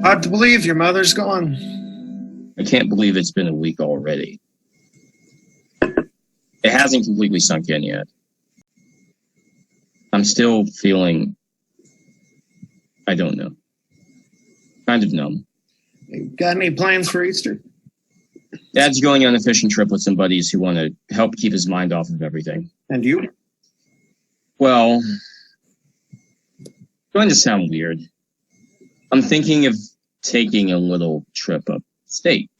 Hard to believe your mother's gone. I can't believe it's been a week already. It hasn't completely sunk in yet. I'm still feeling, I don't know, kind of numb. Got any plans for Easter? Dad's going on a fishing trip with some buddies who want to help keep his mind off of everything. And you? Well, it's going to sound weird. I'm thinking of taking a little trip upstate.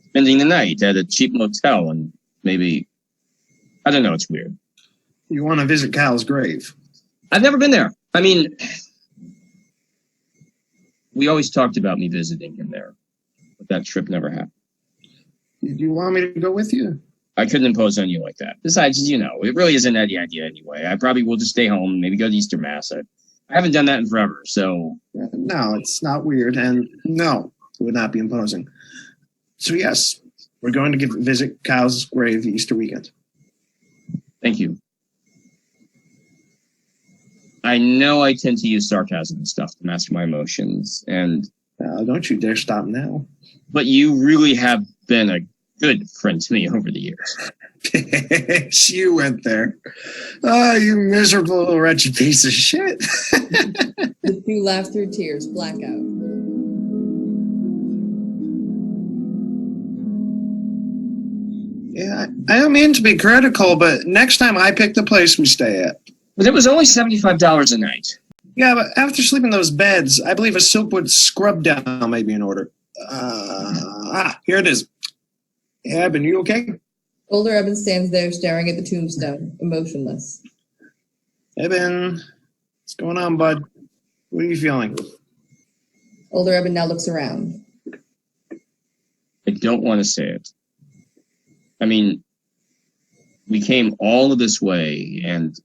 Spending the night at a cheap motel and maybe, I don't know, it's weird. You want to visit Kyle's grave? I've never been there. I mean, we always talked about me visiting him there, but that trip never happened. Do you want me to go with you? I couldn't impose on you like that. Besides, you know, it really isn't the idea anyway. I probably will just stay home, maybe go to Easter Mass. I haven't done that in forever, so... No, it's not weird, and no, it would not be imposing. So yes, we're going to visit Kyle's grave Easter weekend. Thank you. I know I tend to use sarcasm and stuff to mask my emotions, and... don't you dare stop now. But you really have been a good friend to me over the years. You went there. Oh, you miserable, wretched piece of shit. The two laugh through tears, blackout. Yeah, I don't mean to be critical, but next time I pick the place we stay at. But it was only $75 a night. Yeah, but after sleeping in those beds, I believe a silkwood scrub down may be in order. Here it is. Eben, you okay? Older Eben stands there staring at the tombstone, emotionless. Eben, what's going on, bud? What are you feeling? Older Eben now looks around. I don't want to say it. I mean, we came all of this way, and...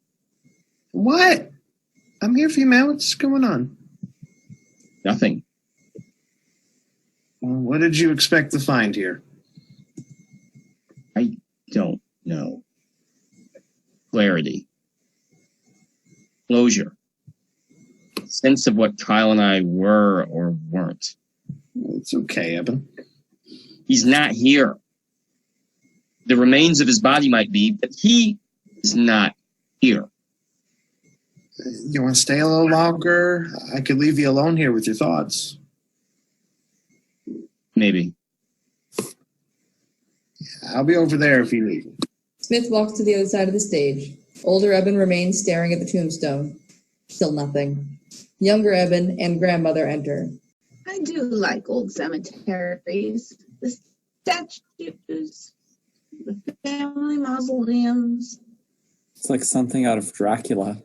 What? I'm here for you, man. What's going on? Nothing. Well, what did you expect to find here? I don't know. Clarity. Closure. Sense of what Kyle and I were or weren't. It's okay, Eben. He's not here. The remains of his body might be, but he is not here. You want to stay a little longer? I could leave you alone here with your thoughts. Maybe. I'll be over there if you need. Smith walks to the other side of the stage. Older Eben remains staring at the tombstone. Still nothing. Younger Eben and grandmother enter. I do like old cemeteries. The statues, the family mausoleums. It's like something out of Dracula.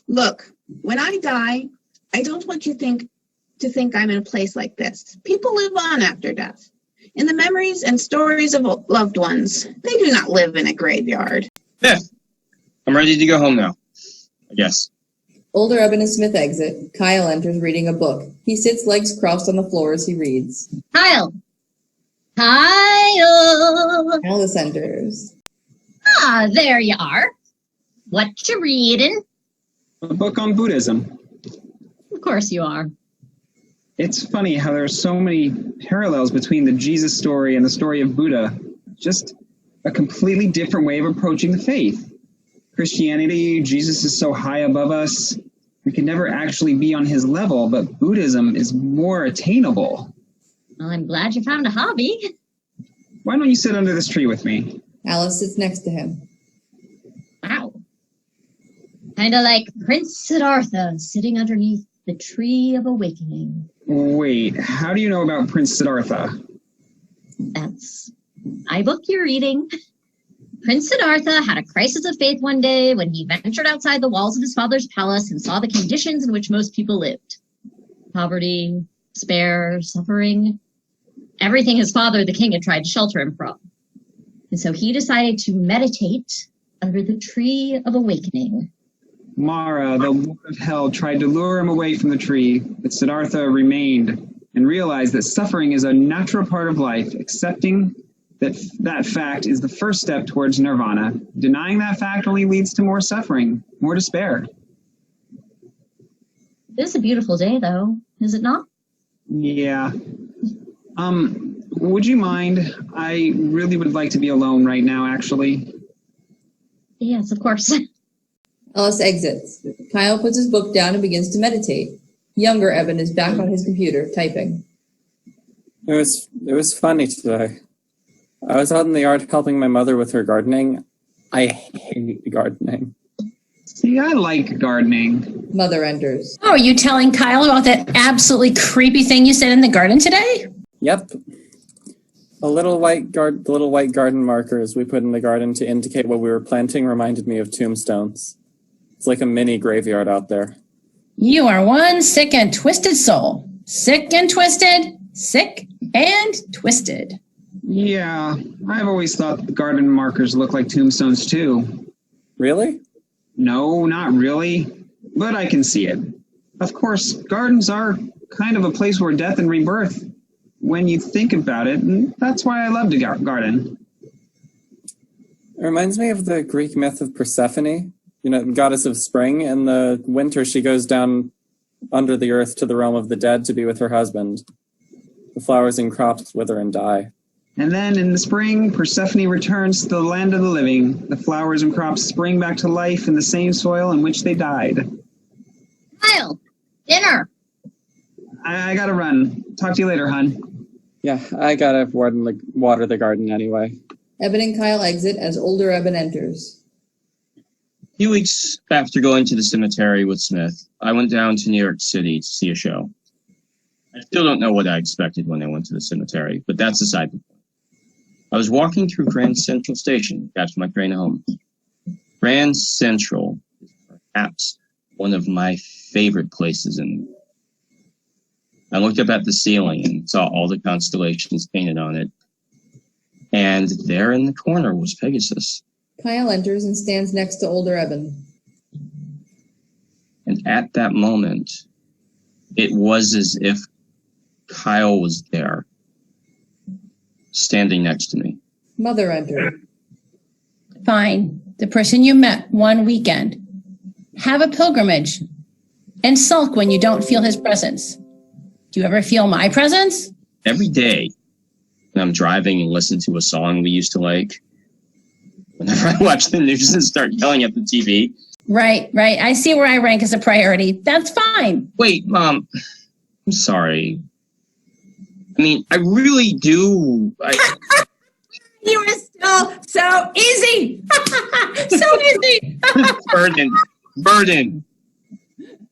Look, when I die, I don't want you to think I'm in a place like this. People live on after death. In the memories and stories of loved ones, they do not live in a graveyard. Yeah, I'm ready to go home now, I guess. Older Eben and Smith exit. Kyle enters reading a book. He sits legs crossed on the floor as he reads. Kyle! Kyle! Alice enters. Ah, there you are. What you reading? A book on Buddhism. Of course you are. It's funny how there are so many parallels between the Jesus story and the story of Buddha. Just a completely different way of approaching the faith. Christianity, Jesus is so high above us, we can never actually be on his level, but Buddhism is more attainable. Well, I'm glad you found a hobby. Why don't you sit under this tree with me? Alice sits next to him. Wow. Kind of like Prince Siddhartha sitting underneath the Tree of Awakening. Wait, how do you know about Prince Siddhartha? That's my book you're reading. Prince Siddhartha had a crisis of faith one day when he ventured outside the walls of his father's palace and saw the conditions in which most people lived. Poverty, despair, suffering, everything his father, the king, had tried to shelter him from. And so he decided to meditate under the Tree of Awakening. Mara, the Lord of Hell, tried to lure him away from the tree, but Siddhartha remained and realized that suffering is a natural part of life. Accepting that fact is the first step towards nirvana. Denying that fact only leads to more suffering, more despair. It is a beautiful day, though, is it not? Yeah. Would you mind? I really would like to be alone right now, actually. Yes, of course. Alice exits. Kyle puts his book down and begins to meditate. Younger Evan is back on his computer, typing. It was funny today. I was out in the yard helping my mother with her gardening. I hate gardening. See, I like gardening. Mother enters. Oh, are you telling Kyle about that absolutely creepy thing you said in the garden today? Yep. The little white garden markers we put in the garden to indicate what we were planting reminded me of tombstones. It's like a mini graveyard out there. You are one sick and twisted soul. Sick and twisted, sick and twisted. Yeah, I've always thought the garden markers look like tombstones too. Really? No, not really, but I can see it. Of course, gardens are kind of a place where death and rebirth, when you think about it, and that's why I love to garden. It reminds me of the Greek myth of Persephone, goddess of spring. In the winter, she goes down under the earth to the realm of the dead to be with her husband. The flowers and crops wither and die. And then in the spring, Persephone returns to the land of the living. The flowers and crops spring back to life in the same soil in which they died. Kyle, dinner. I gotta run. Talk to you later, hon. Yeah, I gotta water the garden anyway. Evan and Kyle exit as older Evan enters. A few weeks after going to the cemetery with Smith, I went down to New York City to see a show. I still don't know what I expected when I went to the cemetery, but that's aside the point. I was walking through Grand Central Station to catch my train home. Grand Central is perhaps one of my favorite places in the world. I looked up at the ceiling and saw all the constellations painted on it. And there in the corner was Pegasus. Kyle enters and stands next to older Evan. And at that moment, it was as if Kyle was there, standing next to me. Mother entered. Fine. The person you met one weekend. Have a pilgrimage and sulk when you don't feel his presence. Do you ever feel my presence? Every day when I'm driving and listen to a song we used to like, whenever I watch the news and start yelling at the TV. Right. I see where I rank as a priority. That's fine. Wait, Mom. I'm sorry. I mean, I really do. You are still so easy. So easy. Burden.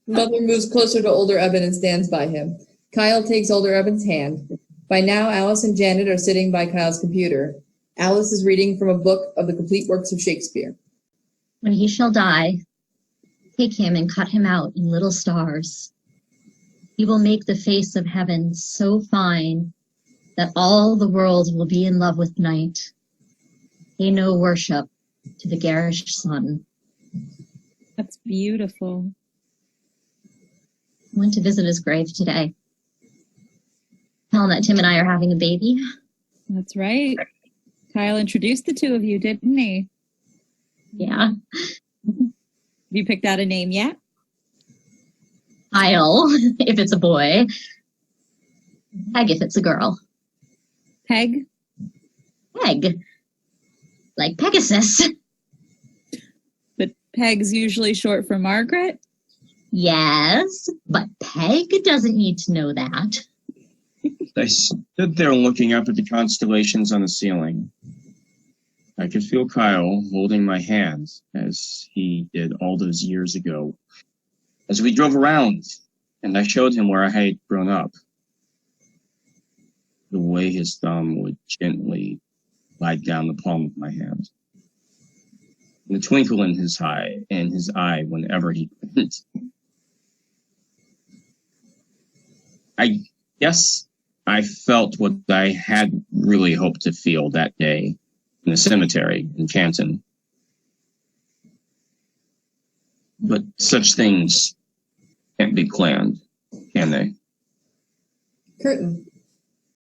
Mother moves closer to older Evan and stands by him. Kyle takes older Evan's hand. By now, Alice and Janet are sitting by Kyle's computer. Alice is reading from a book of the complete works of Shakespeare. When he shall die, take him and cut him out in little stars. He will make the face of heaven so fine that all the world will be in love with night. Pay no worship to the garish sun. That's beautiful. I went to visit his grave today. Tell him that Tim and I are having a baby. That's right. Kyle introduced the two of you, didn't he? Yeah. Have you picked out a name yet? Kyle, if it's a boy. Peg, if it's a girl. Peg? Peg. Like Pegasus. But Peg's usually short for Margaret? Yes, but Peg doesn't need to know that. I stood there looking up at the constellations on the ceiling. I could feel Kyle holding my hand as he did all those years ago. As we drove around, and I showed him where I had grown up. The way his thumb would gently glide down the palm of my hand. And the twinkle in his eye whenever he went. I guess I felt what I had really hoped to feel that day in the cemetery in Canton. But such things can't be planned, can they? Curtain.